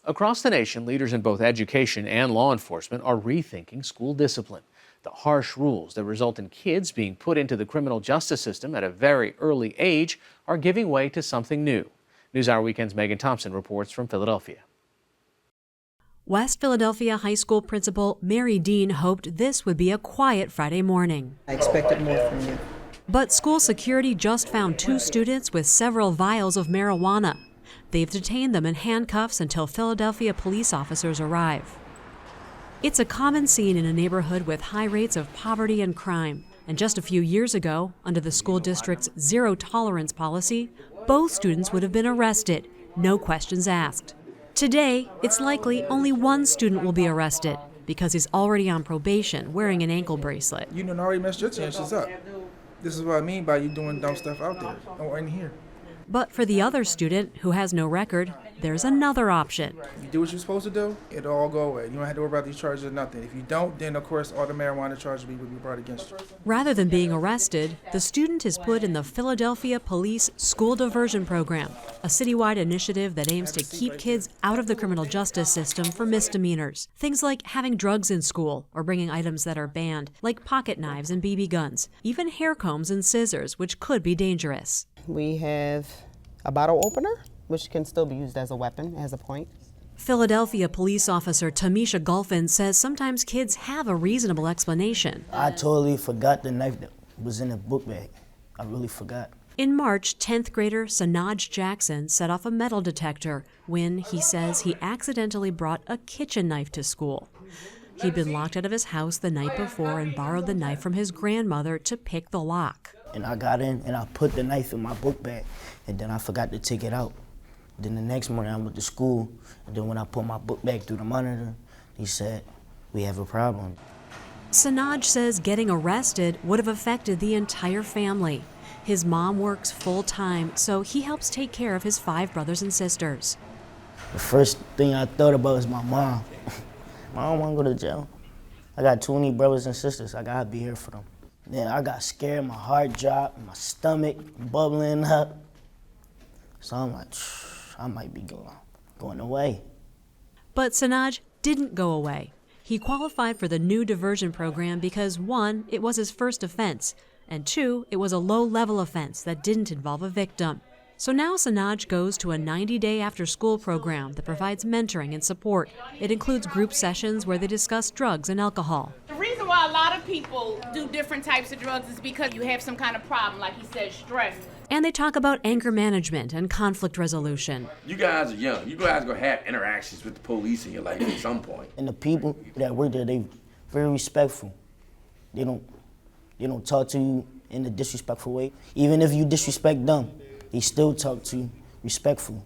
Across the nation, leaders in both education and law enforcement are rethinking school discipline. The harsh rules that result in kids being put into the criminal justice system at a very early age are giving way to something new. NewsHour Weekend's Megan Thompson reports from Philadelphia. West Philadelphia High School principal Mary Dean hoped this would be a quiet Friday morning. I expected more from you. But school security just found 2 students with several vials of marijuana. They've detained them in handcuffs until Philadelphia police officers arrive. It's a common scene in a neighborhood with high rates of poverty and crime. And just a few years ago, under the school district's zero tolerance policy, both students would have been arrested, no questions asked. Today, it's likely only one student will be arrested because he's already on probation wearing an ankle bracelet. You done already messed your chances up. This is what I mean by you doing dumb stuff out there or in here. But for the other student who has no record, there's another option. You do what you're supposed to do, it'll all go away. You don't have to worry about these charges or nothing. If you don't, then of course all the marijuana charges will be brought against you. Rather than being arrested, the student is put in the Philadelphia Police School Diversion Program, a citywide initiative that aims to keep kids out of the criminal justice system for misdemeanors. Things like having drugs in school or bringing items that are banned, like pocket knives and BB guns, even hair combs and scissors, which could be dangerous. We have a bottle opener, which can still be used as a weapon, as a point. Philadelphia police officer Tamisha Golfin says sometimes kids have a reasonable explanation. I totally forgot the knife that was in the book bag. I really forgot. In March, 10th grader Sanaj Jackson set off a metal detector when, he says, he accidentally brought a kitchen knife to school. He'd been locked out of his house the night before and borrowed the knife from his grandmother to pick the lock. And I got in and I put the knife in my book bag, and then I forgot to take it out. Then the next morning I went to school, and then when I put my book bag through the monitor, he said, "We have a problem." Sanaj says getting arrested would have affected the entire family. His mom works full-time, so he helps take care of his 5 brothers and sisters. The first thing I thought about was my mom. I don't want to go to jail. I got 20 brothers and sisters. I gotta be here for them. Then I got scared, my heart dropped, my stomach bubbling up. So I'm like, I might be going away. But Sanaj didn't go away. He qualified for the new diversion program because 1, it was his first offense, and 2, it was a low-level offense that didn't involve a victim. So now Sanaj goes to a 90-day after-school program that provides mentoring and support. It includes group sessions where they discuss drugs and alcohol. The reason why a lot of people do different types of drugs is because you have some kind of problem, like he said, stress. And they talk about anger management and conflict resolution. You guys are young. You guys are going to have interactions with the police in your life at some point. And the people that work there, they very respectful. They don't talk to you in a disrespectful way. Even if you disrespect them, they still talk to you respectfully.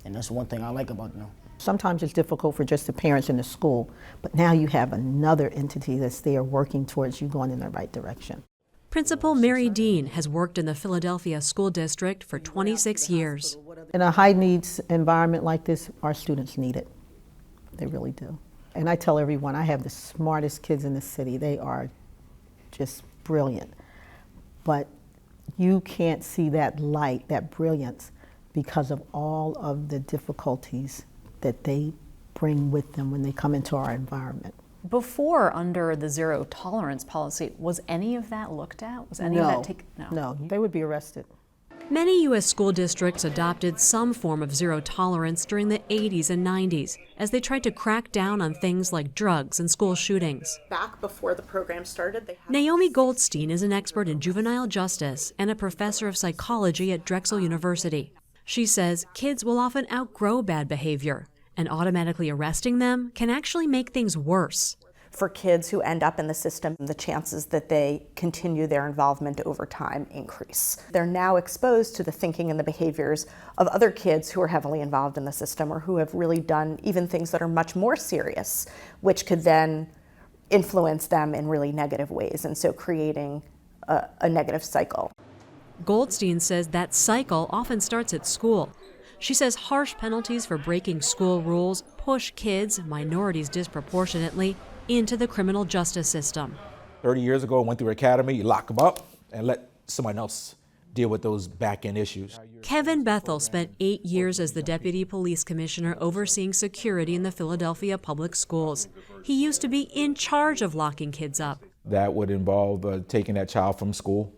And that's one thing I like about them. Sometimes it's difficult for just the parents in the school, but now you have another entity that's there working towards you going in the right direction. Principal Mary Dean has worked in the Philadelphia School District for 26 years. In a high-needs environment like this, our students need it. They really do. And I tell everyone, I have the smartest kids in the city. They are just brilliant. But you can't see that light, that brilliance, because of all of the difficulties that they bring with them when they come into our environment. Before, under the zero tolerance policy, was any of that looked at? Was any of that taken? No, they would be arrested. Many U.S. school districts adopted some form of zero tolerance during the 80s and 90s as they tried to crack down on things like drugs and school shootings. Back before the program started, Naomi Goldstein is an expert in juvenile justice and a professor of psychology at Drexel University. She says kids will often outgrow bad behavior, and automatically arresting them can actually make things worse. For kids who end up in the system, the chances that they continue their involvement over time increase. They're now exposed to the thinking and the behaviors of other kids who are heavily involved in the system or who have really done even things that are much more serious, which could then influence them in really negative ways, and so creating a negative cycle. Goldstein says that cycle often starts at school. She says harsh penalties for breaking school rules push kids, minorities disproportionately, into the criminal justice system. 30 years ago, I went through academy, you lock them up and let someone else deal with those back-end issues. Kevin Bethel spent 8 years as the deputy police commissioner overseeing security in the Philadelphia public schools. He used to be in charge of locking kids up. That would involve taking that child from school,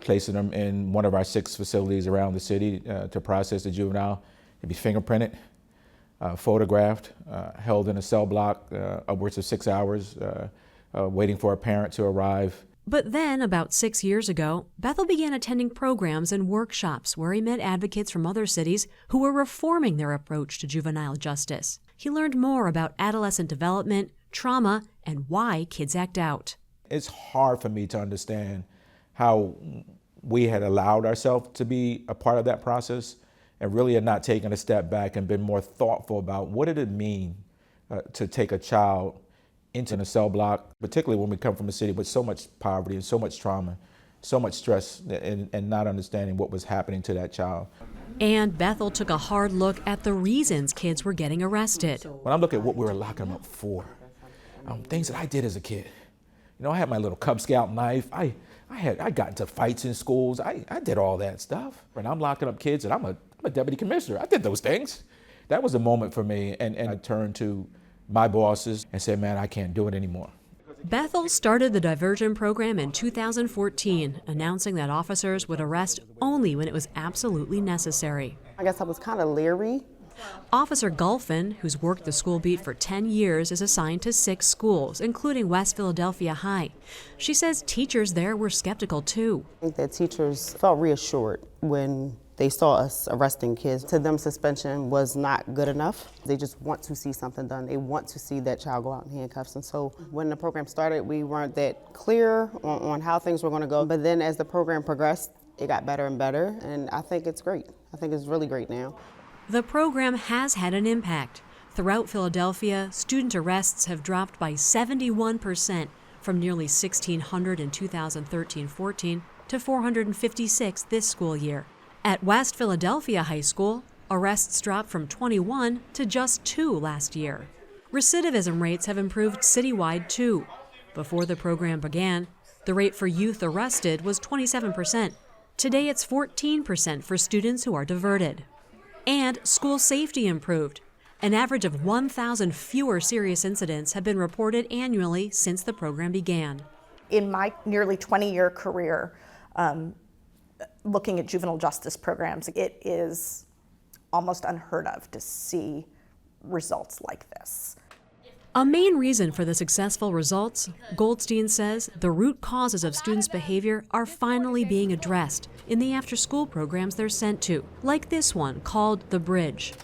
placing them in one of our 6 facilities around the city to process the juvenile. It'd be fingerprinted, photographed, held in a cell block upwards of 6 hours, waiting for a parent to arrive. But then, about 6 years ago, Bethel began attending programs and workshops where he met advocates from other cities who were reforming their approach to juvenile justice. He learned more about adolescent development, trauma, and why kids act out. It's hard for me to understand how we had allowed ourselves to be a part of that process and really had not taken a step back and been more thoughtful about what did it mean to take a child into a cell block, particularly when we come from a city with so much poverty and so much trauma, so much stress, and not understanding what was happening to that child. And Bethel took a hard look at the reasons kids were getting arrested. When I look at what we were locking them up for, things that I did as a kid. You know, I had my little Cub Scout knife. I got into fights in schools. I did all that stuff. And I'm locking up kids, and I'm a deputy commissioner. I did those things. That was a moment for me, and I turned to my bosses and said, man, I can't do it anymore. Bethel started the diversion program in 2014, announcing that officers would arrest only when it was absolutely necessary. I guess I was kind of leery. Officer Gulfin, who's worked the school beat for 10 years, is assigned to 6 schools, including West Philadelphia High. She says teachers there were skeptical too. I think that teachers felt reassured when they saw us arresting kids. To them, suspension was not good enough. They just want to see something done. They want to see that child go out in handcuffs. And so when the program started, we weren't that clear on how things were going to go. But then as the program progressed, it got better and better. And I think it's great. I think it's really great now. The program has had an impact. Throughout Philadelphia, student arrests have dropped by 71% from nearly 1,600 in 2013-14 to 456 this school year. At West Philadelphia High School, arrests dropped from 21 to just 2 last year. Recidivism rates have improved citywide too. Before the program began, the rate for youth arrested was 27%. Today it's 14% for students who are diverted. And school safety improved. An average of 1,000 fewer serious incidents have been reported annually since the program began. In my nearly 20-year career, looking at juvenile justice programs, it is almost unheard of to see results like this. A main reason for the successful results, Goldstein says, the root causes of students' behavior are finally being addressed in the after-school programs they're sent to, like this one called The Bridge.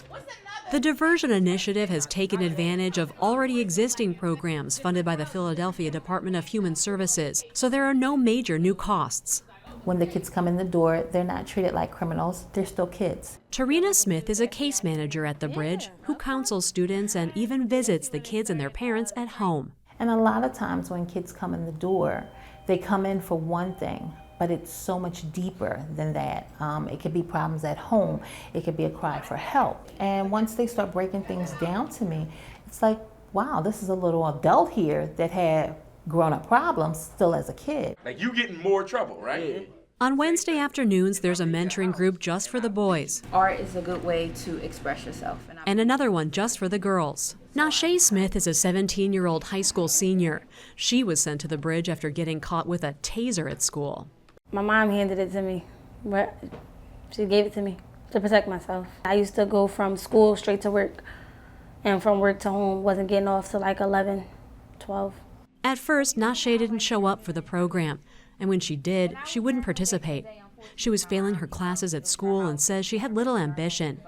The Diversion Initiative has taken advantage of already existing programs funded by the Philadelphia Department of Human Services, so there are no major new costs. When the kids come in the door, they're not treated like criminals, they're still kids. Tarina Smith is a case manager at The Bridge who counsels students and even visits the kids and their parents at home. And a lot of times when kids come in the door, they come in for one thing, but it's so much deeper than that. It could be problems at home, it could be a cry for help. And once they start breaking things down to me, it's like, wow, this is a little adult here that had grown-up problems still as a kid. Like you get in more trouble, right? On Wednesday afternoons, there's a mentoring group just for the boys. Art is a good way to express yourself. And another one just for the girls. Nashay Smith is a 17-year-old high school senior. She was sent to The Bridge after getting caught with a taser at school. My mom handed it to me. She gave it to me to protect myself. I used to go from school straight to work, and from work to home, wasn't getting off till like 11, 12. At first, Nashay didn't show up for the program, and when she did, she wouldn't participate. She was failing her classes at school and says she had little ambition.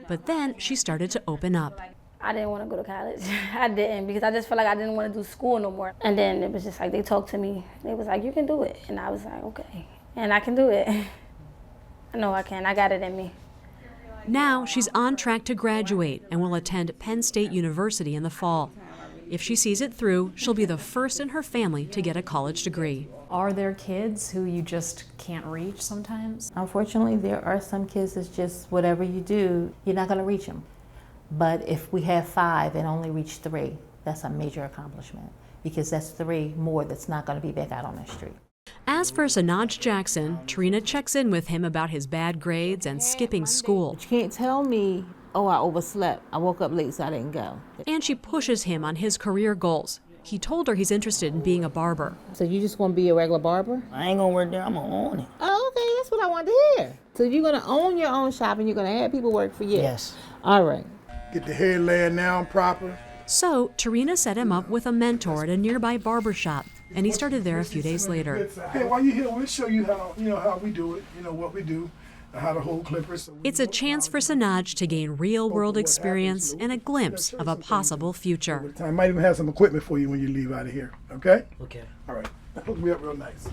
But then she started to open up. I didn't want to go to college. I didn't, because I just felt like I didn't want to do school no more. And then it was just like they talked to me. They was like, you can do it. And I was like, okay. And I can do it. I know I can. I got it in me. Now she's on track to graduate and will attend Penn State University in the fall. If she sees it through, she'll be the first in her family to get a college degree. Are there kids who you just can't reach sometimes? Unfortunately, there are some kids that's just whatever you do, you're not going to reach them. But if we have 5 and only reach 3, that's a major accomplishment, because that's 3 more that's not going to be back out on the street. As for Sanaj Jackson, Trina checks in with him about his bad grades and skipping school. You can't tell me, oh, I overslept. I woke up late, so I didn't go. And she pushes him on his career goals. He told her he's interested in being a barber. So you just gonna be a regular barber? I ain't gonna work there, I'm gonna own it. Oh, okay, that's what I wanted to hear. So you're gonna own your own shop and you're gonna have people work for you? Yes. All right. Get the hair laid down proper. So Tarina set him up with a mentor at a nearby barber shop, and he started there a few days later. Hey, while you're here, we'll show you how we do it, what we do, how to hold clippers. It's a chance for Sanaj to gain real-world experience and a glimpse of a possible future. I might even have some equipment for you when you leave out of here, okay? Okay. All right. Hook me up real nice.